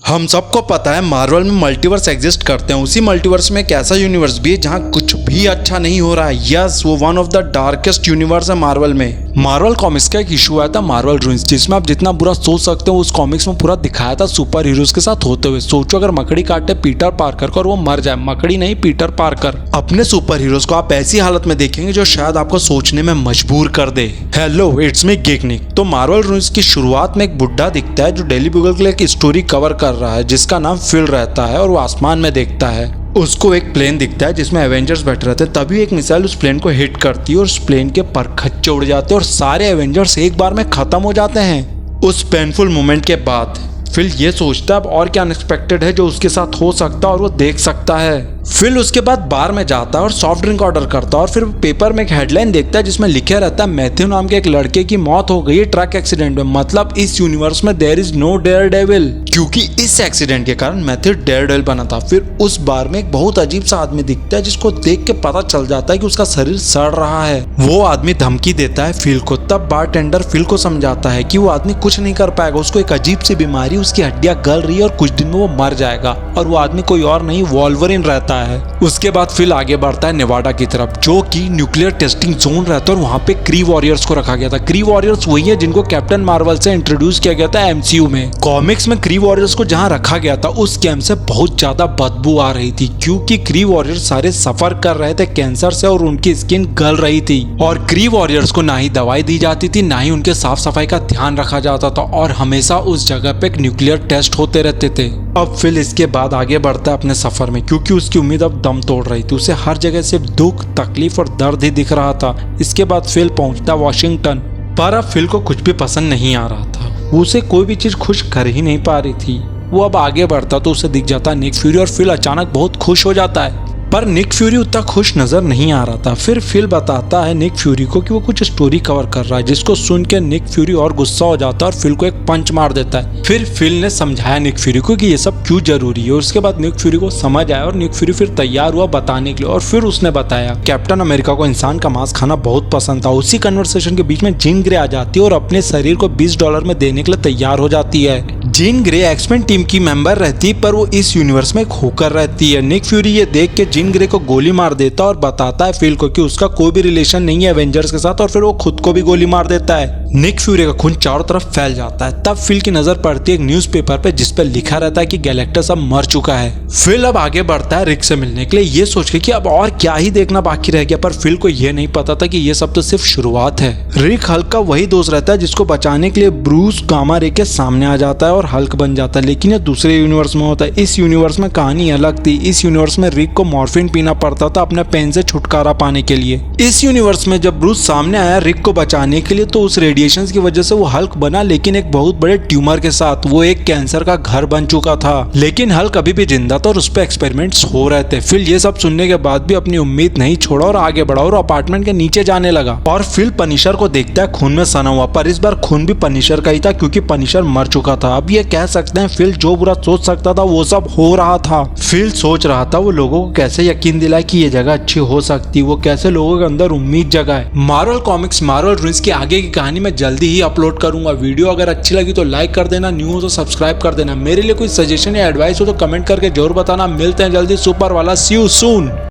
हम सबको पता है मार्वल में मल्टीवर्स एग्जिस्ट करते हैं। उसी मल्टीवर्स में एक ऐसा यूनिवर्स भी है जहाँ कुछ भी अच्छा नहीं हो रहा है। यस, वो one of the darkest universe है मार्वल में। मार्वल कॉमिक्स का एक इशू आया था मार्वल रूइंस, जिसमें आप जितना बुरा सोच सकते हो उस कॉमिक्स में पूरा दिखाया था सुपर हीरोज के साथ होते हुए। सोचो अगर मकड़ी काटे पीटर पार्कर को और वो मर जाए, मकड़ी नहीं पीटर पार्कर। अपने सुपर हीरोज को आप ऐसी हालत में देखेंगे जो शायद आपको सोचने में मजबूर कर दे। Hello, it's me गेकनिक। तो मार्वल रूइंस की शुरुआत में एक बुड्ढा दिखता है जो डेली बुगल के लिए एक स्टोरी कवर कर रहा है जिसका नाम फिल रहता है और वो आसमान में देखता है। उसको एक प्लेन दिखता है जिसमें एवेंजर्स बैठे रहते हैं। तभी एक मिसाइल उस प्लेन को हिट करती है और उस प्लेन के परखच्चे उड़ जाते हैं और सारे एवेंजर्स एक बार में खत्म हो जाते हैं। उस पेनफुल मोमेंट के बाद फिल ये सोचता है अब और क्या अनएक्सपेक्टेड है जो उसके साथ हो सकता है और वो देख सकता है। फिल उसके बाद बार में जाता है और सॉफ्ट ड्रिंक ऑर्डर करता है और फिर पेपर में एक हेडलाइन देखता है जिसमें लिखा रहता है मैथ्यू नाम के एक लड़के की मौत हो गई है ट्रक एक्सीडेंट में। मतलब इस यूनिवर्स में there is no daredevil, क्योंकि इस एक्सीडेंट के कारण मैथ्यू डेयर डेविल बना था। फिर उस बार में एक बहुत अजीब सा आदमी दिखता है जिसको देख के पता चल जाता है कि उसका शरीर सड़ रहा है। वो आदमी धमकी देता है फिल को। तब बारटेंडर फिल को समझाता है कि वो आदमी कुछ नहीं कर पाएगा, उसको एक अजीब सी बीमारी, उसकी हड्डियां गल रही है और कुछ दिन में वो मर जाएगा। और वो आदमी कोई और नहीं, वॉल्वरिन रहता है। उसके बाद फिल आगे बढ़ता है नेवाडा की तरफ, जो कि न्यूक्लियर टेस्टिंग जोन रहता है और वहां पे क्री वॉरियर्स को रखा गया था। क्री वॉरियर्स वही है जिनको कैप्टन मार्वल से इंट्रोड्यूस किया गया था एमसीयू में। कॉमिक्स में क्री वॉरियर्स को जहां रखा गया था उस कैंप से बहुत ज्यादा बदबू आ रही थी, क्योंकि क्री वॉरियर्स सारे सफर कर रहे थे कैंसर से और उनकी स्किन गल रही थी। और क्री वॉरियर्स को ना ही दवाई दी जाती थी, ना ही उनके साफ सफाई का ध्यान रखा जाता था और हमेशा उस जगह पे एक न्यूक्लियर टेस्ट होते रहते थे। अब फिल इसके बाद आगे बढ़ता है अपने सफर में, क्योंकि उसकी उम्मीद अब दम तोड़ रही थी। उसे हर जगह सिर्फ दुख, तकलीफ और दर्द ही दिख रहा था। इसके बाद फिल पहुंचता वॉशिंगटन, पर अब फिल को कुछ भी पसंद नहीं आ रहा था। उसे कोई भी चीज खुश कर ही नहीं पा रही थी। वो अब आगे बढ़ता तो उसे दिख जाता निक फ्यूरी और फिल अचानक बहुत खुश हो जाता है। पर निक फ्यूरी उतना खुश नजर नहीं आ रहा था। फिर फिल बताता है निक फ्यूरी को कि वो कुछ स्टोरी कवर कर रहा है, जिसको सुन के निक फ्यूरी और गुस्सा हो जाता है और फिल को एक पंच मार देता है। फिर फिल ने समझाया निक फ्यूरी को कि ये सब क्यों जरूरी है। उसके बाद निक फ्यूरी को समझ आया और निक फ्यूरी फिर तैयार हुआ बताने के लिए। और फिर उसने बताया कैप्टन अमेरिका को इंसान का मांस खाना बहुत पसंद था। उसी कन्वर्सेशन के बीच में जीन ग्रे आ जाती है और अपने शरीर को $20 में देने के लिए तैयार हो जाती है। जीन ग्रे एक्समैन टीम की मेंबर रहती है, पर वो इस यूनिवर्स में एक होकर रहती है। निक फ्यूरी ये देख के जीन ग्रे को गोली मार देता और बताता है फिल को कि उसका कोई भी रिलेशन नहीं है एवेंजर्स के साथ, और फिर वो खुद को भी गोली मार देता है। निक फ्यूरी का खून चारों तरफ फैल जाता है। तब फिल की नजर पड़ती है एक न्यूज़पेपर पे जिस पे लिखा रहता है कि गैलेक्टस अब मर चुका है। फिल अब आगे बढ़ता है रिक से मिलने के लिए, ये सोच के कि अब और क्या ही देखना बाकी रह गया। पर फिल को यह नहीं पता था कि ये सब तो सिर्फ शुरुआत है। रिक हल्क का वही दोस्त रहता है जिसको बचाने के लिए ब्रूस गामा रे के सामने आ जाता है और हल्क बन जाता है, लेकिन ये दूसरे यूनिवर्स में होता है। इस यूनिवर्स में कहानी अलग थी। इस यूनिवर्स में रिक को मॉर्फिन पीना पड़ता था अपने पेन से छुटकारा पाने के लिए। इस यूनिवर्स में जब ब्रूस सामने आया रिक को बचाने के लिए तो उस रेडिएशन की वजह से वो हल्क बना, लेकिन एक बहुत बड़े ट्यूमर के साथ। वो एक कैंसर का घर बन चुका था, लेकिन हल्क अभी भी जिंदा था और उस पर एक्सपेरिमेंट्स हो रहे थे। फिल ये सब सुनने के बाद भी अपनी उम्मीद नहीं छोड़ा और आगे बढ़ा और अपार्टमेंट के नीचे जाने लगा। और फिल पनिशर को देखता है खून में सना हुआ, पर इस बार खून भी पनिशर का ही था क्योंकि पनिशर मर चुका था। अब ये कह सकते हैं फिल जो बुरा सोच सकता था वो सब हो रहा था। फिल सोच रहा था वो लोगों को कैसे यकीन दिलाए कि ये जगह अच्छी हो सकती है, वो कैसे लोगों के अंदर उम्मीद जगाए। मार्वल कॉमिक्स मार्वल रूइंस की आगे की कहानी मैं जल्दी ही अपलोड करूंगा। वीडियो अगर अच्छी लगी तो लाइक कर देना, न्यू हो तो सब्सक्राइब कर देना। मेरे लिए कोई सजेशन या एडवाइस हो तो कमेंट करके जरूर बताना। मिलते हैं जल्दी सुपर वाला, सी यू सून।